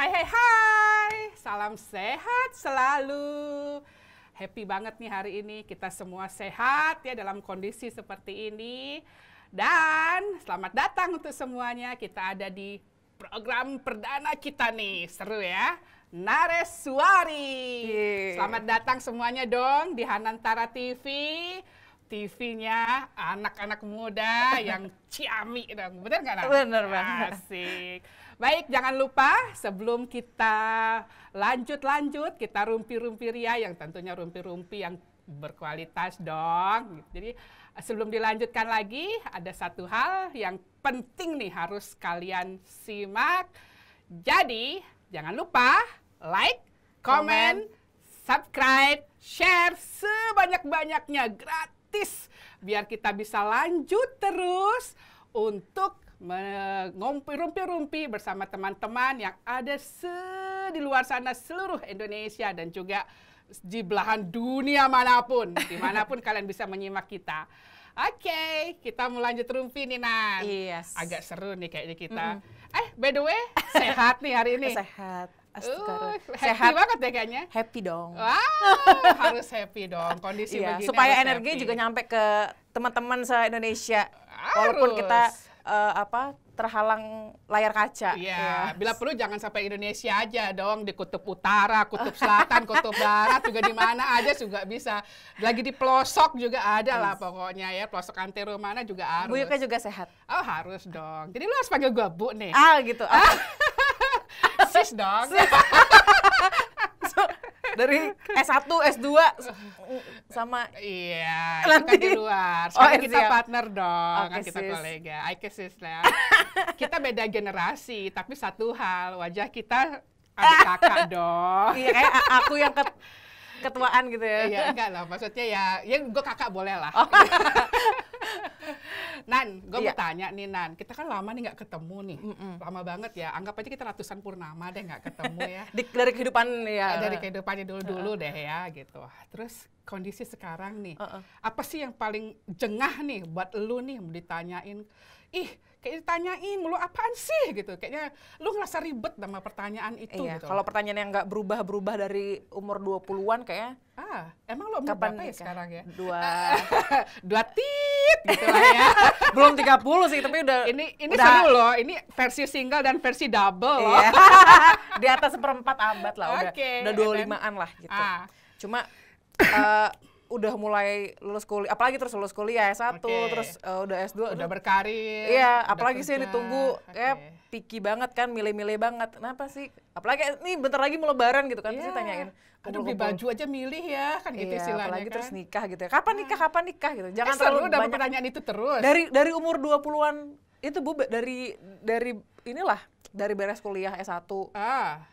Hai hai hai, salam sehat selalu. Happy banget nih hari ini, kita semua sehat ya dalam kondisi seperti ini. Dan selamat datang untuk semuanya, kita ada di program perdana kita nih, seru ya. Naresuari. Selamat datang semuanya dong di Hanantara TV. TV-nya anak-anak muda yang ciami dong, bener nggak? Bener banget. Asik. Baik, jangan lupa sebelum kita lanjut, kita rumpi-rumpi ria yang tentunya rumpi-rumpi yang berkualitas dong. Jadi sebelum dilanjutkan lagi, ada satu hal yang penting nih harus kalian simak. Jadi jangan lupa like, comment, subscribe, share sebanyak-banyaknya gratis biar kita bisa lanjut terus untuk ngompi-rumpi bersama teman-teman yang ada di luar sana seluruh Indonesia dan juga di belahan dunia manapun, dimanapun kalian bisa menyimak kita. Oke, kita mau lanjut rumpi nih Nan. Yes. Agak seru nih kayaknya kita. By the way, sehat nih hari ini. Sehat. Happy Sehat banget deh kayaknya. Happy dong. Wow, harus happy dong. Kondisi begini supaya harus energi happy. juga nyampe ke teman-teman se-Indonesia. Walaupun kita terhalang layar kaca. Iya, bila perlu jangan sampai Indonesia aja dong, di kutub utara, kutub selatan, kutub barat juga di mana aja juga bisa. Lagi di pelosok juga ada lah pokoknya ya, pelosok antero mana juga harus. Bu Yuka juga sehat. Oh, harus dong. Jadi lu harus panggil gua Bu nih. Gitu. Sis dong. Dari S1, S2 sama iya, nanti. itu kan di luar. Sekarang kita siap. partner dong, Oke, kan kita sis. kolega. Oke sis lah. Kita beda generasi, tapi satu hal, wajah kita adik kakak dong. Iya, kayak aku yang ketuaan gitu ya. Iya, enggak lah, maksudnya ya gue kakak boleh lah. Nan, gue mau tanya nih Nan, kita kan lama nih nggak ketemu nih, lama banget ya. Anggap aja kita ratusan purnama deh nggak ketemu ya. Dari kehidupan ya. Dari kehidupannya dulu-dulu deh ya gitu. Terus kondisi sekarang nih, apa sih yang paling jengah nih buat lu nih ditanyain? Ih, kayak ditanyain mulu apaan sih gitu. Kayaknya lu ngerasa ribet sama pertanyaan itu Iya, gitu. kalau pertanyaan yang nggak berubah-berubah dari umur 20-an kayaknya. Emang lu umur Kapan berapa ya nikah? sekarang ya? Dua tit gitu lah ya. belum 30 sih, tapi udah Ini seru loh, ini versi single dan versi double loh. iya. Di atas seperempat abad lah, Oke, udah 25-an lah gitu. Cuma udah mulai lulus kuliah, apalagi terus lulus kuliah S1, terus udah S2, udah berkarir. iya, udah apalagi sih yang kerja. ditunggu kayak picky banget kan, milih-milih banget. Kenapa sih? Apalagi nih bentar lagi mau lebaran gitu kan, pasti tanyain. Aduh, beli baju aja milih ya, kan gitu Iya, istilahnya apalagi kan. terus nikah gitu ya. Kapan nikah gitu. Jangan Seru terlalu dapat banyak. pertanyaan itu terus. Dari umur 20-an itu Bu, dari inilah, dari beres kuliah S1.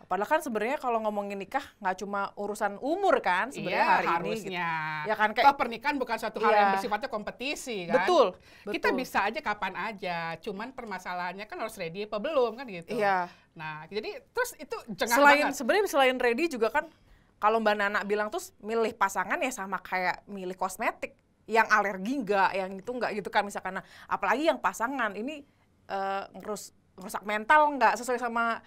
Padahal kan sebenarnya kalau ngomongin nikah nggak cuma urusan umur kan sebenarnya hari harusnya. ini. Gitu. Ya kan kayak toh pernikahan bukan suatu hal yang bersifatnya kompetisi kan. Betul. Kita bisa aja kapan aja, cuman permasalahannya kan harus ready apa belum kan gitu. Iya. Nah, jadi terus itu jengah banget. Sebenarnya selain ready juga kan, kalau Mbak Nana bilang terus milih pasangan ya sama kayak milih kosmetik. Yang alergi nggak, yang itu nggak gitu kan misalkan. Nah, apalagi yang pasangan ini ngerusak mental nggak sesuai sama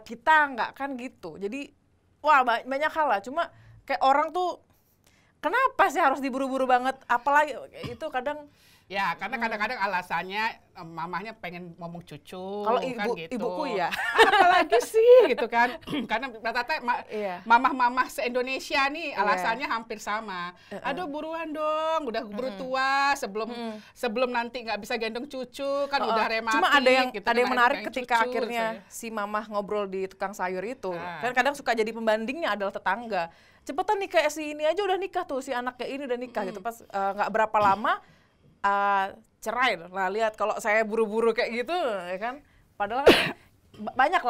kita nggak kan gitu. Jadi wah banyak hal lah. Cuma kayak orang tuh kenapa sih harus diburu-buru banget? Apalagi itu kadang. Ya, karena kadang-kadang alasannya mamahnya pengen ngomong cucu Kalau kan gitu. ibuku ya. Apalagi sih gitu kan. Karena rata-rata mamah-mamah se-Indonesia nih alasannya hampir sama. Aduh buruan dong, udah buru tua sebelum nanti nggak bisa gendong cucu kan udah rematik. Cuma ada yang gitu, yang menarik pengen ketika cucu, akhirnya si mamah ngobrol di tukang sayur itu. Kan kadang suka jadi pembandingnya adalah tetangga. Cepetan nikah si ini aja udah nikah tuh, si anaknya ini udah nikah gitu. Pas nggak berapa lama cerai lah, lihat kalau saya buru-buru kayak gitu ya kan, padahal kan banyak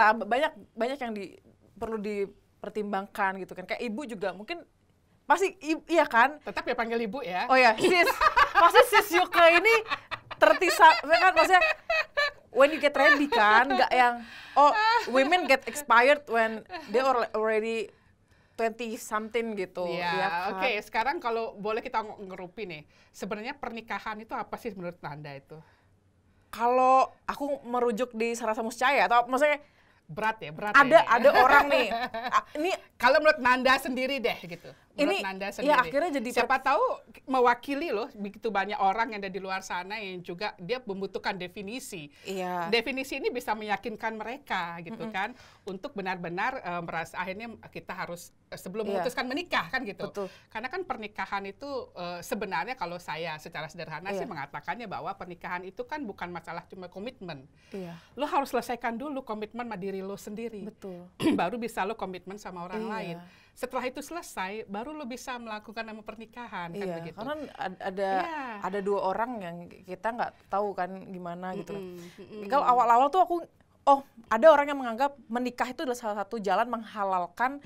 yang perlu dipertimbangkan gitu kan. Kayak ibu juga mungkin pasti iya kan, tetap ya panggil ibu ya. oh ya sis, pasti sis Yuka ini tertisa kan, maksudnya when you get ready kan, nggak yang women get expired when they already 20 something gitu. Ya, oke. Sekarang kalau boleh kita ngerupi nih, sebenarnya pernikahan itu apa sih menurut Anda itu? Kalau aku merujuk di Sarasa Muscaya atau maksudnya Berat ya. Ada orang nih. Ini kalau menurut Nanda sendiri deh gitu. Menurut Nanda sendiri. Ya akhirnya jadi siapa tahu mewakili loh begitu banyak orang yang ada di luar sana yang juga dia membutuhkan definisi. Iya. Definisi ini bisa meyakinkan mereka gitu kan untuk benar-benar merasa akhirnya kita harus sebelum memutuskan menikah kan gitu. Betul. Karena kan pernikahan itu sebenarnya kalau saya secara sederhana sih mengatakannya bahwa pernikahan itu kan bukan masalah cuma komitmen. Iya. Lo harus selesaikan dulu komitmen sama diri lo sendiri. Betul. Baru bisa lo komitmen sama orang lain. Setelah itu selesai, baru lo bisa melakukan nama pernikahan kan begitu. Karena ada dua orang yang kita nggak tahu kan gimana gitu. Kalau awal-awal tuh ada orang yang menganggap menikah itu adalah salah satu jalan menghalalkan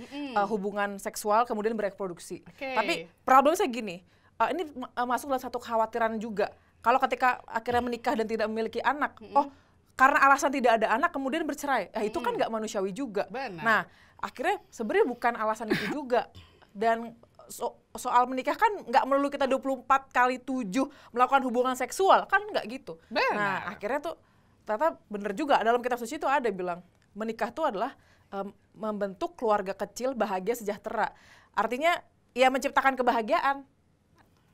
hubungan seksual kemudian bereproduksi. Tapi problemnya saya gini, ini masuk dalam satu kekhawatiran juga. Kalau ketika akhirnya menikah dan tidak memiliki anak, karena alasan tidak ada anak kemudian bercerai, itu kan nggak manusiawi juga. Benar. Nah, akhirnya sebenarnya bukan alasan itu juga. Dan soal menikah kan nggak melulu kita 24/7 melakukan hubungan seksual, kan nggak gitu. Benar. Nah, akhirnya tuh ternyata bener juga, dalam kitab suci itu ada bilang, menikah itu adalah membentuk keluarga kecil bahagia sejahtera. Artinya, ya menciptakan kebahagiaan.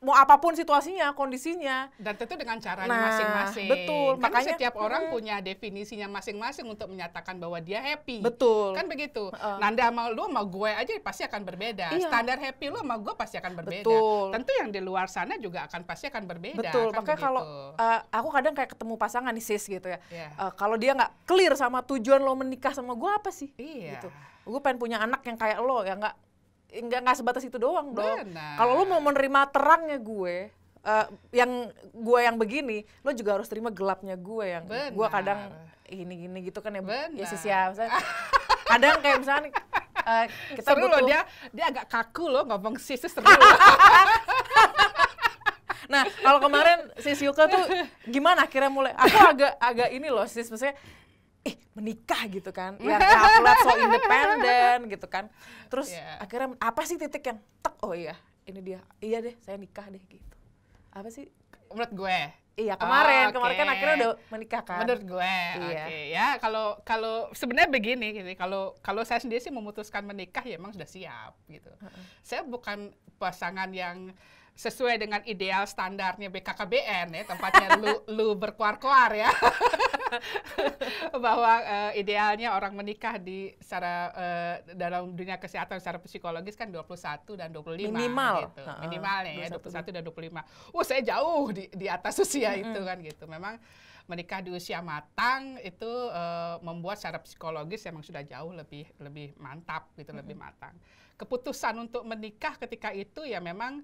Mau apapun situasinya, kondisinya. Dan tentu dengan caranya masing-masing. Betul. Karena makanya setiap orang punya definisinya masing-masing untuk menyatakan bahwa dia happy. Betul. Kan begitu. Nanda sama lu sama gue aja pasti akan berbeda. Iya. Standar happy lu sama gue pasti akan berbeda. Betul. Tentu yang di luar sana juga pasti akan berbeda. Betul. Kan Makanya begitu. kalau aku kadang kayak ketemu pasangan nih sis gitu ya. Yeah. Kalau dia nggak clear sama tujuan lo menikah sama gue apa sih? Iya. Gitu. Gue pengen punya anak yang kayak lo, ya nggak sebatas itu doang dong. Benar. Kalau lo mau menerima terangnya gue, yang begini, lo juga harus terima gelapnya gue yang gue kadang gini gitu kan ya. Benar. Ya sis ya, misalnya, kadang kayak misalnya kita seru butuh. loh, dia agak kaku loh ngomong sis seru loh. Nah, kalau kemarin sis Yuka tuh gimana akhirnya mulai, aku agak ini loh sis, maksudnya menikah gitu kan, yang aku lihat so independen gitu kan, terus akhirnya apa sih titik yang tek, ini dia, iya deh saya nikah deh gitu, apa sih? Menurut gue. Iya kemarin kan akhirnya udah menikah kan. Menurut gue, iya. Ya kalau sebenarnya begini, gitu. Kalau saya sendiri sih memutuskan menikah ya emang sudah siap gitu. Saya bukan pasangan yang sesuai dengan ideal standarnya BKKBN ya, tempatnya lu berkuar-kuar ya. Bahwa idealnya orang menikah dalam dunia kesehatan secara psikologis kan 21 dan 25 minimal gitu. Minimalnya ya 21 dan 25. Saya jauh di atas usia itu kan gitu. Memang menikah di usia matang itu membuat secara psikologis memang sudah jauh lebih mantap gitu, lebih matang. Keputusan untuk menikah ketika itu ya memang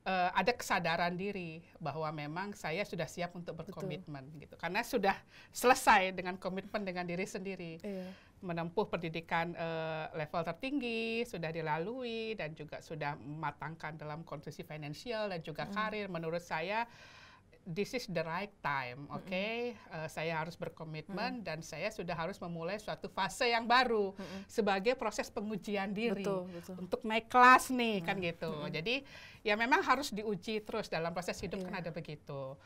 ada kesadaran diri bahwa memang saya sudah siap untuk berkomitmen gitu, karena sudah selesai dengan komitmen dengan diri sendiri. Menempuh pendidikan level tertinggi sudah dilalui dan juga sudah mematangkan dalam kondisi finansial dan juga karir. Menurut saya this is the right time, saya harus berkomitmen dan saya sudah harus memulai suatu fase yang baru sebagai proses pengujian diri untuk naik kelas nih kan gitu. Jadi ya memang harus diuji terus dalam proses hidup kan ada begitu.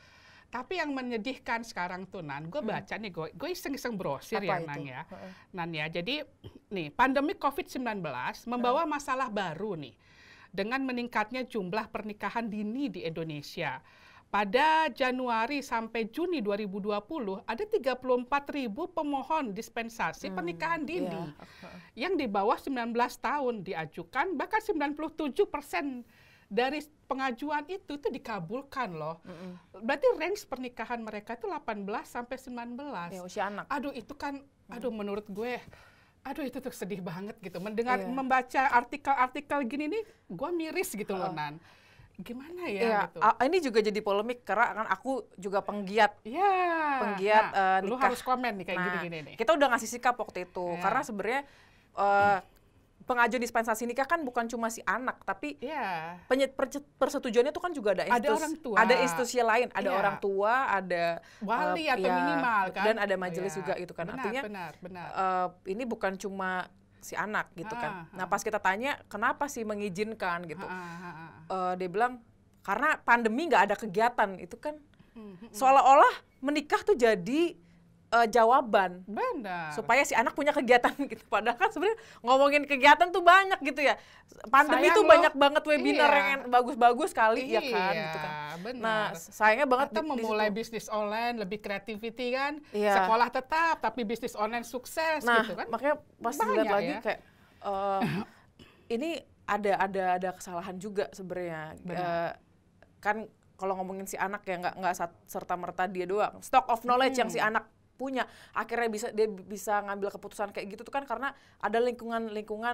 Tapi yang menyedihkan sekarang tuh Nan, gue baca nih, gue iseng-iseng brosir ya Nan ya. Nan ya, jadi nih pandemi COVID-19 membawa masalah baru nih dengan meningkatnya jumlah pernikahan dini di Indonesia. Pada Januari sampai Juni 2020 ada 34.000 pemohon dispensasi pernikahan dini yang di bawah 19 tahun diajukan, bahkan 97% dari pengajuan itu dikabulkan loh. Berarti range pernikahan mereka itu 18 sampai 19. Ya, usia anak. Itu kan menurut gue itu tuh sedih banget gitu. Membaca artikel-artikel gini nih gue miris gitu loh Nan. Gimana ya gitu. Ini juga jadi polemik karena kan aku juga penggiat nikah. Lu harus komen nih kayak gini-gini nih. Kita udah ngasih sikap waktu itu karena sebenarnya pengajuan dispensasi nikah kan bukan cuma si anak, tapi persetujuannya itu kan juga ada orang tua, ada institusi lain, ada orang tua, ada wali atau minimal kan, dan ada majelis juga gitu kan. Artinya ini bukan cuma si anak gitu kan. Nah pas kita tanya kenapa sih mengizinkan gitu, dia bilang karena pandemi nggak ada kegiatan itu kan, seolah-olah menikah tuh jadi jawaban. Benar. Supaya si anak punya kegiatan gitu. Padahal kan sebenarnya ngomongin kegiatan tuh banyak gitu ya. Pandemi Sayang tuh loh. banyak banget webinar Iya. yang bagus-bagus kali ya kan Iya, gitu kan. benar. Nah, sayangnya banget Atau di memulai situ. bisnis online, lebih creativity kan. Iya. Sekolah tetap, tapi bisnis online sukses Nah, gitu kan. makanya pas Banyak dilihat lagi ya. kayak ini ada kesalahan juga sebenarnya. Benar. Kan kalau ngomongin si anak ya nggak serta merta dia doang. Stock of knowledge yang si anak punya, akhirnya dia bisa ngambil keputusan kayak gitu tuh kan karena ada lingkungan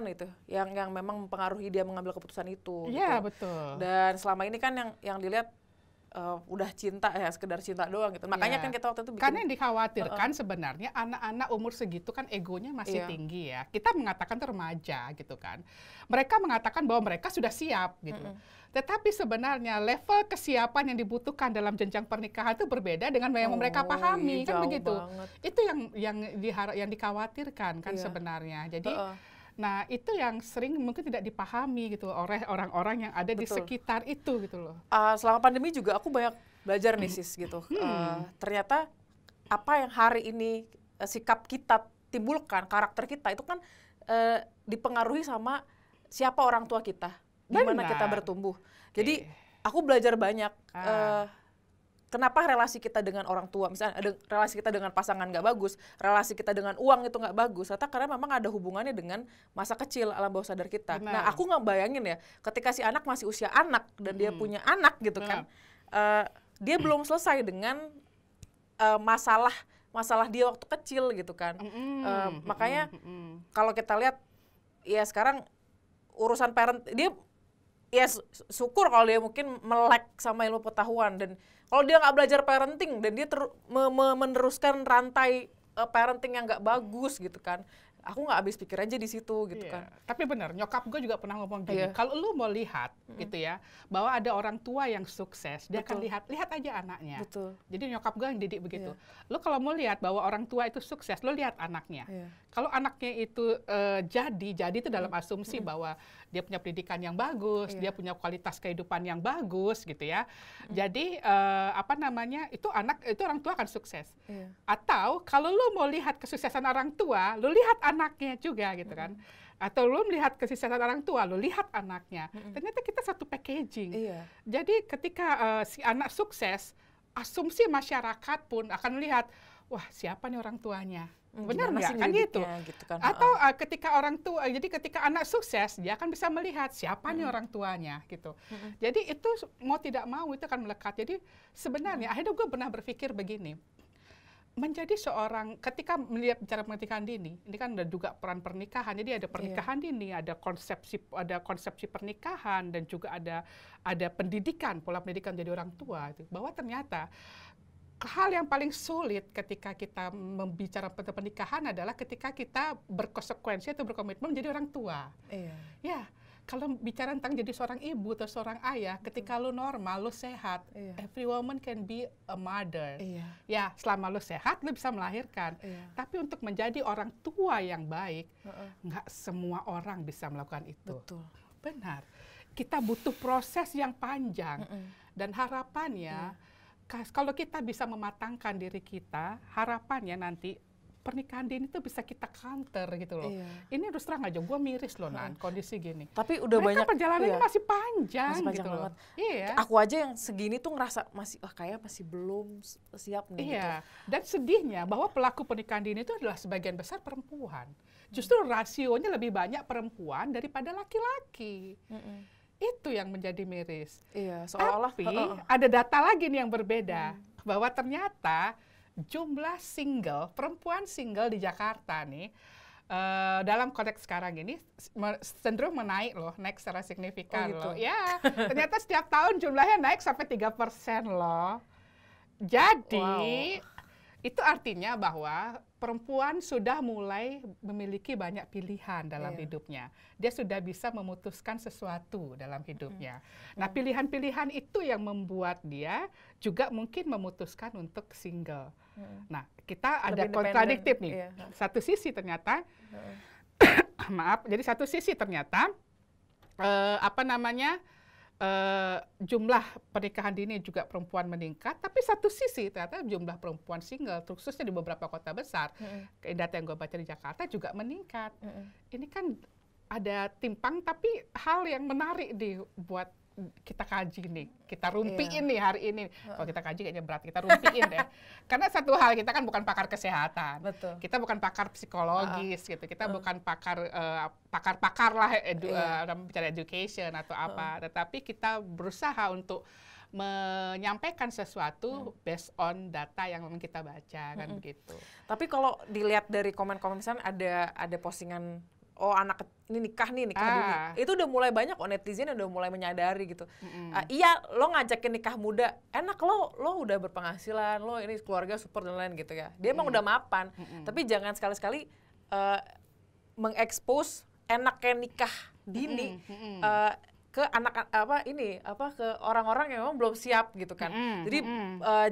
itu yang memang mempengaruhi dia mengambil keputusan itu. Iya, gitu. betul. Dan selama ini kan yang dilihat udah cinta ya, sekedar cinta doang gitu. Makanya Iya. kan kita waktu itu bikin Karena yang dikhawatirkan sebenarnya anak-anak umur segitu kan egonya masih Iya. tinggi ya. Kita mengatakan itu remaja gitu kan. Mereka mengatakan bahwa mereka sudah siap gitu. Tetapi sebenarnya level kesiapan yang dibutuhkan dalam jenjang pernikahan itu berbeda dengan yang mereka pahami iya, kan jauh begitu. banget. Itu yang dikhawatirkan kan Iya. sebenarnya. Jadi nah, itu yang sering mungkin tidak dipahami gitu oleh orang-orang yang ada di Betul. sekitar itu gitu loh. Selama pandemi juga aku banyak belajar nih sis gitu. Ternyata apa yang hari ini sikap kita timbulkan, karakter kita itu kan dipengaruhi sama siapa orang tua kita, gimana Benar. kita bertumbuh. Jadi aku belajar banyak. Kenapa relasi kita dengan orang tua, misalnya ada relasi kita dengan pasangan nggak bagus, relasi kita dengan uang itu nggak bagus, karena memang ada hubungannya dengan masa kecil alam bawah sadar kita. Benar. Nah, aku nggak bayangin ya, ketika si anak masih usia anak dan dia punya anak gitu kan, dia belum selesai dengan masalah dia waktu kecil gitu kan. Makanya kalau kita lihat ya sekarang urusan parent dia ya syukur kalau dia mungkin melek sama ilmu pengetahuan, dan kalau dia nggak belajar parenting dan dia meneruskan rantai parenting yang nggak bagus gitu kan, aku nggak habis pikir aja di situ gitu kan. Tapi benar, nyokap gue juga pernah ngomong gini, Iya. kalau lu mau lihat gitu ya, bahwa ada orang tua yang sukses, dia akan lihat aja anaknya. Betul. Jadi nyokap gue yang didik begitu. Lu kalau mau lihat bahwa orang tua itu sukses, lu lihat anaknya. Iya. Kalau anaknya itu jadi itu dalam asumsi bahwa dia punya pendidikan yang bagus, dia punya kualitas kehidupan yang bagus gitu ya. Jadi itu orang tua akan sukses. Iya. Atau kalau lu mau lihat kesuksesan orang tua, lu lihat anaknya juga gitu kan. Atau lu melihat kesuksesan orang tua, lu lihat anaknya. Ternyata kita satu packaging. Iya. Jadi ketika si anak sukses, asumsi masyarakat pun akan melihat, wah siapa nih orang tuanya? Benar Gimana nggak sih kan gitu? ngedidiknya gitu kan. Atau ketika anak sukses, dia akan bisa melihat siapa nih orang tuanya gitu. Jadi itu mau tidak mau itu akan melekat. Jadi sebenarnya akhirnya gue pernah berpikir begini, menjadi seorang ketika melihat bicara pernikahan dini, ini kan ada juga peran pernikahan. Jadi ada pernikahan dini, ada konsepsi pernikahan, dan juga ada pendidikan, pola pendidikan jadi orang tua itu. Bahwa ternyata hal yang paling sulit ketika kita membicara pernikahan adalah ketika kita berkonsekuensi atau berkomitmen menjadi orang tua. Iya. Ya, kalau bicara tentang jadi seorang ibu atau seorang ayah, ketika lu normal, lu sehat, every woman can be a mother. Iya. Ya, selama lu sehat, lu bisa melahirkan. Iya. Tapi untuk menjadi orang tua yang baik, nggak semua orang bisa melakukan itu. Betul. Benar. Kita butuh proses yang panjang. Dan harapannya, kalau kita bisa mematangkan diri kita, harapannya nanti pernikahan dini itu bisa kita counter gitu loh. Iya. Ini terus terang aja, gue miris loh Nan, kondisi gini. Tapi udah Mereka banyak perjalanannya masih panjang, masih panjang gitu banget. loh. Iya. Aku aja yang segini tuh ngerasa kayak masih belum siap nih. Iya. Dan sedihnya bahwa pelaku pernikahan dini itu adalah sebagian besar perempuan. Justru rasionya lebih banyak perempuan daripada laki-laki. Itu yang menjadi miris. Iya, seolah-olah. Tapi ada data lagi nih yang berbeda, bahwa ternyata jumlah perempuan single di Jakarta nih, dalam konteks sekarang ini cenderung naik secara signifikan loh. Ya, ternyata setiap tahun jumlahnya naik sampai 3% loh. Jadi itu artinya bahwa perempuan sudah mulai memiliki banyak pilihan dalam hidupnya. Dia sudah bisa memutuskan sesuatu dalam hidupnya. Nah, pilihan-pilihan itu yang membuat dia juga mungkin memutuskan untuk single. Nah, kita ada kontradiktif nih. Iya. Satu sisi ternyata, jadi satu sisi ternyata jumlah pernikahan dini juga perempuan meningkat, tapi satu sisi ternyata jumlah perempuan single, khususnya di beberapa kota besar, data yang gue baca di Jakarta juga meningkat. Ini kan ada timpang, tapi hal yang menarik buat kita kaji nih, kita rumpiin nih hari ini. Kalau kita kaji kayaknya berat, kita rumpiin deh. Karena satu hal, kita kan bukan pakar kesehatan, kita bukan pakar psikologis gitu, kita bukan pakar lah bicara education atau apa, tetapi kita berusaha untuk menyampaikan sesuatu based on data yang memang kita baca kan begitu. Tapi kalau dilihat dari komen-komen misalnya ada postingan, oh anak ini nikah dini, itu udah mulai banyak netizen udah mulai menyadari gitu. Iya, lo ngajakin nikah muda, enak, lo udah berpenghasilan, lo ini keluarga super dan lain gitu ya. Dia emang udah mapan, tapi jangan sekali-sekali mengekspos enaknya nikah dini ke ke orang-orang yang memang belum siap gitu kan. Jadi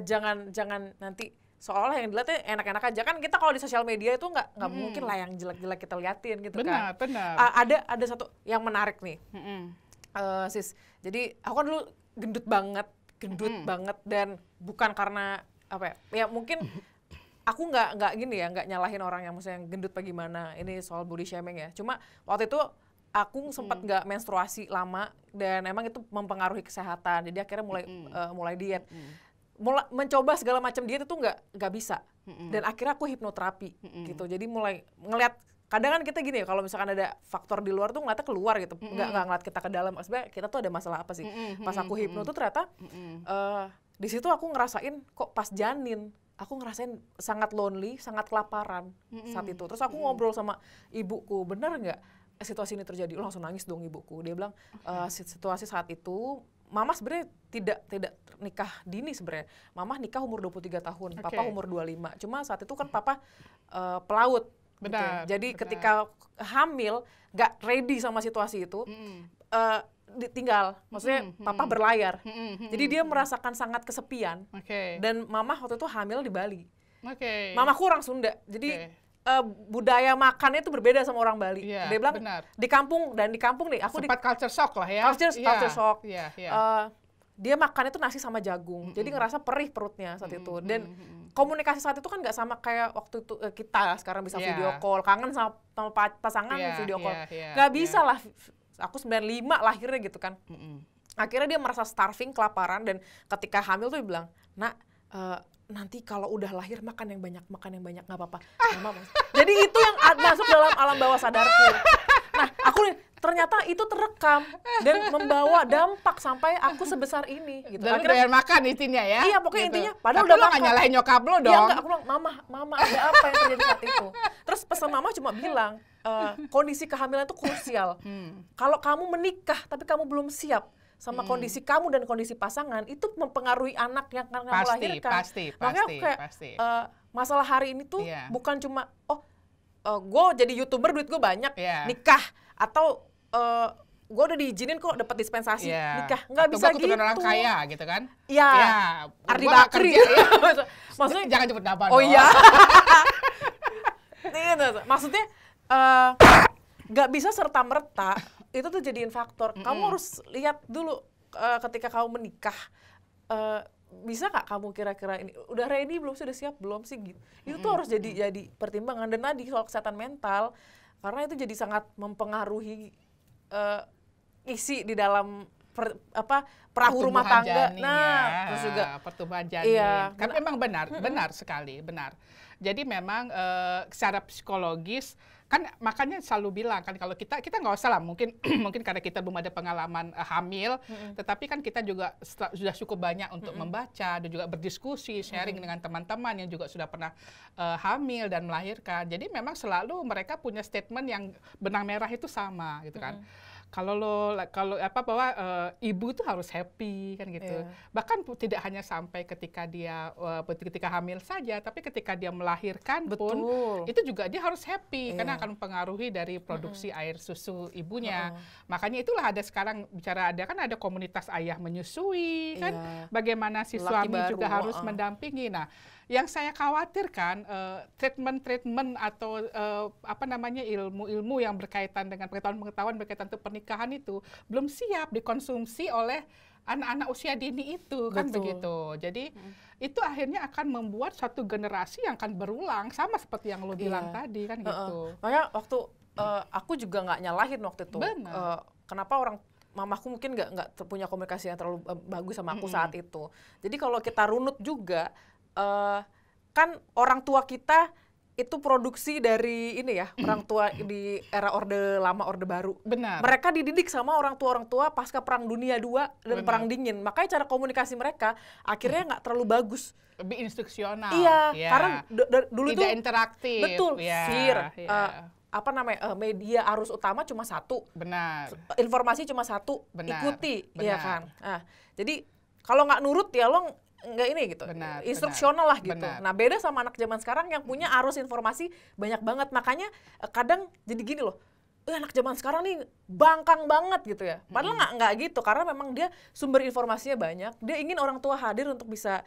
jangan nanti seolah yang dilihatnya enak-enak aja kan. Kita kalau di sosial media itu nggak mungkin lah yang jelek-jelek kita liatin gitu kan. Benar. Ada satu yang menarik nih, sis. Jadi aku kan dulu gendut banget dan bukan karena apa ya mungkin aku nggak gini ya, nggak nyalahin orang yang maksudnya gendut apa gimana. Ini soal body shaming ya. Cuma waktu itu aku sempat nggak menstruasi lama dan emang itu mempengaruhi kesehatan. Jadi akhirnya mulai diet. Mencoba segala macam diet itu nggak bisa, dan akhirnya aku hipnoterapi gitu. Jadi mulai ngeliat, kadang kan kita gini ya, kalau misalkan ada faktor di luar tuh ngeliatnya keluar gitu, nggak ngeliat kita ke dalam, sebenarnya kita tuh ada masalah apa sih. Pas aku hipno tuh ternyata di situ aku ngerasain kok pas janin aku ngerasain sangat lonely, sangat kelaparan saat itu. Terus aku ngobrol sama ibuku, bener nggak situasi ini terjadi? Langsung nangis dong ibuku. Dia bilang situasi saat itu Mama sebenarnya tidak nikah dini sebenarnya. Mama nikah umur 23 tahun, Papa umur 25. Cuma saat itu kan Papa pelaut. Benar. Gitu. Jadi ketika hamil, nggak ready sama situasi itu, ditinggal. Maksudnya Papa berlayar. Jadi dia merasakan sangat kesepian. Dan Mama waktu itu hamil di Bali. Mamaku orang Sunda. Jadi budaya makannya itu berbeda sama orang Bali. Dia bilang di kampung nih aku sempat culture shock lah ya. Culture shock. Dia makan itu nasi sama jagung. Jadi ngerasa perih perutnya saat itu. Dan komunikasi saat itu kan nggak sama kayak waktu itu kita sekarang bisa video call, kangen sama pasangan video call. Nggak bisa lah. Aku 95 lahirnya gitu kan. Akhirnya dia merasa starving, kelaparan, dan ketika hamil tuh dia bilang, "Nak, nanti kalau udah lahir makan yang banyak nggak apa-apa." Jadi itu yang masuk dalam alam bawah sadarku. Nah, aku ternyata itu terekam dan membawa dampak sampai aku sebesar ini gitu. Dan akhirnya makan intinya ya. Iya, pokoknya gitu. intinya padahal udah makan. Nggak nyalahin nyokap lo dong. Iya, enggak, aku bilang, Mama, ada apa yang terjadi saat itu? Terus pesan Mama cuma bilang, kondisi kehamilan itu krusial. Kalau kamu menikah tapi kamu belum siap sama kondisi kamu dan kondisi pasangan, itu mempengaruhi anak yang akan kamu lahirkan. Makanya kayak masalah hari ini tuh bukan cuma gue jadi YouTuber, duit gue banyak, nikah, atau gue udah diizinin kok dapat dispensasi, nikah. Nggak bisa gitu. Atau orang kaya gitu kan. Iya, Ardi Bakri. Maksudnya jangan cepet dapat. Oh iya. Maksudnya nggak bisa serta-merta itu tuh jadiin faktor. Kamu harus lihat dulu ketika kamu menikah, bisa nggak kamu kira-kira ini udah ready belum sih, udah siap belum sih gitu. Itu tuh harus jadi pertimbangan. Dan tadi soal kesehatan mental, karena itu jadi sangat mempengaruhi isi di dalam perahu rumah tangga. Terus juga pertumbuhan janin. Kan memang benar sekali. Jadi memang secara psikologis kan, makanya selalu bilang kan, kalau kita nggak usah lah, mungkin karena kita belum ada pengalaman hamil, tetapi kan kita juga sudah cukup banyak untuk membaca dan juga berdiskusi, sharing dengan teman-teman yang juga sudah pernah hamil dan melahirkan. Jadi memang selalu mereka punya statement yang benang merah itu sama gitu kan. Kalau bahwa ibu itu harus happy kan gitu. Bahkan tidak hanya sampai ketika dia ketika hamil saja, tapi ketika dia melahirkan pun itu juga dia harus happy karena akan mempengaruhi dari produksi air susu ibunya. Makanya itulah sekarang ada komunitas ayah menyusui kan, bagaimana si suami juga harus mendampingi. Nah, yang saya khawatirkan treatment atau ilmu-ilmu yang berkaitan dengan pengetahuan berkaitan dengan pernikahan itu belum siap dikonsumsi oleh anak-anak usia dini itu, kan begitu. Jadi itu akhirnya akan membuat suatu generasi yang akan berulang sama seperti yang lo bilang tadi, kan gitu. Makanya waktu aku juga nggak nyalahin waktu itu. Kenapa mamaku mungkin nggak punya komunikasi yang terlalu bagus sama aku saat itu. Jadi kalau kita runut juga, kan orang tua kita itu produksi dari ini ya, orang tua di era Orde Lama, Orde Baru. Benar. Mereka dididik sama orang tua pasca Perang Dunia II dan Perang Dingin. Makanya cara komunikasi mereka akhirnya nggak terlalu bagus. Lebih instruksional. Iya, karena dulu tidak interaktif. Betul, media arus utama cuma satu. Benar. Informasi cuma satu, ikuti. Benar. Iya kan? Nah, jadi kalau nggak nurut ya lo nggak ini gitu, instruksional lah gitu. Nah beda sama anak zaman sekarang yang punya arus informasi banyak banget, makanya kadang jadi gini loh, anak zaman sekarang nih bangkang banget gitu ya. Padahal nggak gitu, karena memang dia sumber informasinya banyak, dia ingin orang tua hadir untuk bisa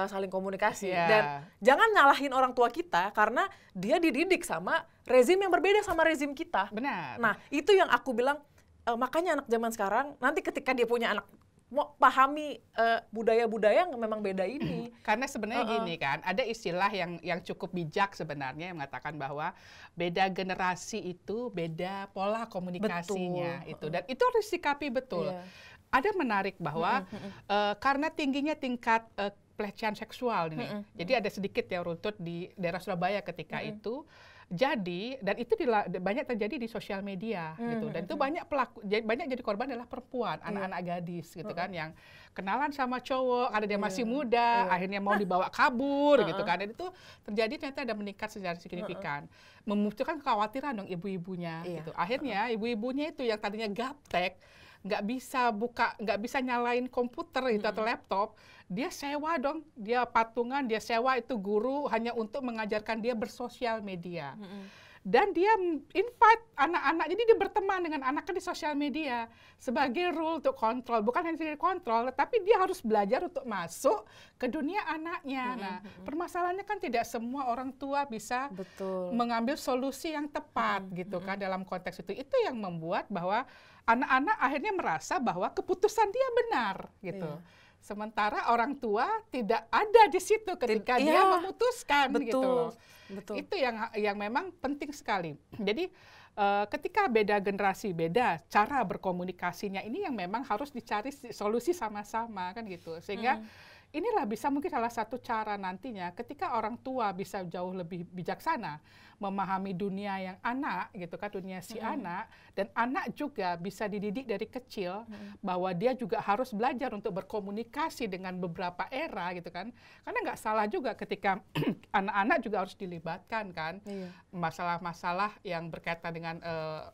saling komunikasi. Dan jangan nyalahin orang tua kita karena dia dididik sama rezim yang berbeda sama rezim kita. Benar. Nah itu yang aku bilang, makanya anak zaman sekarang nanti ketika dia punya anak, mau pahami budaya-budaya yang memang beda ini. Karena sebenarnya gini kan, ada istilah yang cukup bijak sebenarnya yang mengatakan bahwa beda generasi itu beda pola komunikasinya. Itu dan itu harus disikapi betul. Ada menarik bahwa karena tingginya tingkat pelecehan seksual ini, jadi ada sedikit ya runtut di daerah Surabaya ketika itu. Jadi, dan itu banyak terjadi di sosial media gitu, dan itu banyak jadi korban adalah perempuan, anak-anak gadis gitu kan, yang kenalan sama cowok, ada dia masih muda, akhirnya mau dibawa kabur gitu kan, dan itu terjadi ternyata ada meningkat secara signifikan, memunculkan kekhawatiran dong ibu-ibunya gitu. Akhirnya ibu-ibunya itu yang tadinya gaptek, nggak bisa nyalain komputer itu atau laptop, dia sewa dong, dia patungan, dia sewa itu guru hanya untuk mengajarkan dia bersosial media. Dan dia invite anak-anak, jadi dia berteman dengan anaknya di sosial media sebagai rule untuk kontrol, bukan hanya sebagai kontrol, tapi dia harus belajar untuk masuk ke dunia anaknya. Nah, permasalahannya kan tidak semua orang tua bisa mengambil solusi yang tepat gitu kan dalam konteks itu. Itu yang membuat bahwa anak-anak akhirnya merasa bahwa keputusan dia benar gitu. Sementara orang tua tidak ada di situ ketika dia memutuskan gitu. Betul. Itu yang memang penting sekali. Jadi ketika beda generasi, beda cara berkomunikasinya, ini yang memang harus dicari solusi sama-sama kan gitu. Sehingga inilah bisa mungkin salah satu cara nantinya ketika orang tua bisa jauh lebih bijaksana memahami dunia yang anak gitu kan, dunia si anak, dan anak juga bisa dididik dari kecil bahwa dia juga harus belajar untuk berkomunikasi dengan beberapa era gitu kan, karena nggak salah juga ketika anak-anak juga harus dilibatkan kan, masalah-masalah yang berkaitan dengan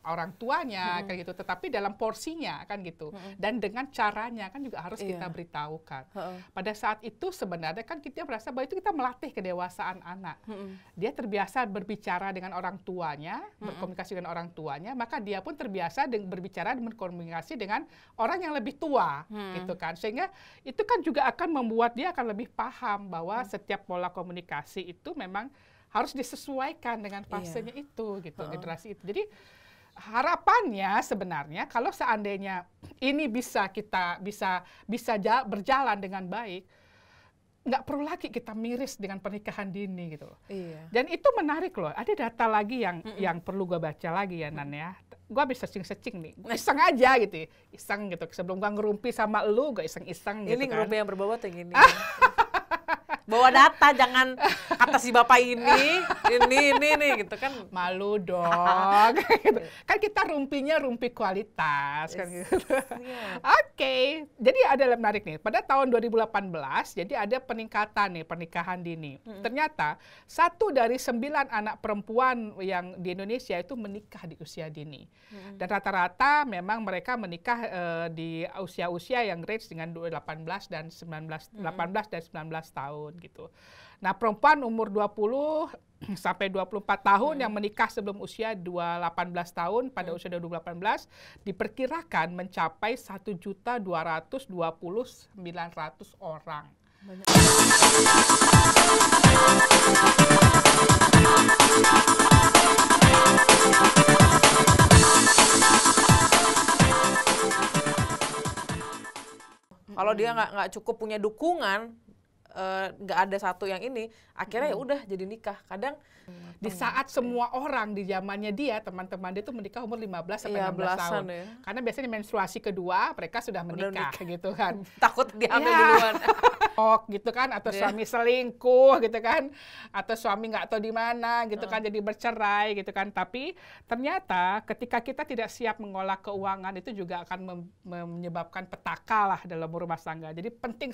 orang tuanya kayak gitu, tetapi dalam porsinya kan gitu, dan dengan caranya kan juga harus kita beritahukan. Pada saat itu sebenarnya kan kita merasa bahwa itu kita melatih kedewasaan anak. Dia terbiasa berbicara dengan orang tuanya, berkomunikasi dengan orang tuanya, maka dia pun terbiasa berbicara dan berkomunikasi dengan orang yang lebih tua, gitu kan. Sehingga itu kan juga akan membuat dia akan lebih paham bahwa setiap pola komunikasi itu memang harus disesuaikan dengan fasenya itu, gitu, generasi itu. Jadi harapannya sebenarnya kalau seandainya ini bisa berjalan dengan baik, nggak perlu lagi kita miris dengan pernikahan dini gitu loh. Dan itu menarik loh. Ada data lagi yang perlu gue baca lagi ya Nan ya. Gue habis searching nih. Gue iseng aja gitu. Iseng gitu. Sebelum gue ngerumpi sama lu, gue iseng-iseng gitu kan. Ini ngerumpi yang berbobot yang gini. Bawa data, jangan kata si bapak ini gitu kan. Malu dong. Kan kita rumpinya rumpi kualitas kan gitu. Oke. Jadi ada menarik nih. Pada tahun 2018 jadi ada peningkatan nih pernikahan dini. Ternyata 1 dari 9 anak perempuan yang di Indonesia itu menikah di usia dini. Dan rata-rata memang mereka menikah di usia-usia yang range dengan 18 dan 19 tahun gitu. Nah, perempuan umur 20 sampai 24 tahun yang menikah sebelum usia 18 tahun pada usia 2018 diperkirakan mencapai 1.229.900 orang. Kalau dia nggak cukup punya dukungan, nggak ada satu yang ini, akhirnya ya udah jadi nikah. Kadang di saat semua orang di zamannya dia, teman-teman dia tuh menikah umur 15 sampai 16 tahun. Ya. Karena biasanya menstruasi kedua mereka sudah menikah gitu kan. Takut diambil duluan. Gitu kan, atau suami selingkuh gitu kan, atau suami nggak tahu di mana gitu kan, jadi bercerai gitu kan. Tapi ternyata ketika kita tidak siap mengolah keuangan itu juga akan menyebabkan petaka lah dalam rumah tangga. Jadi penting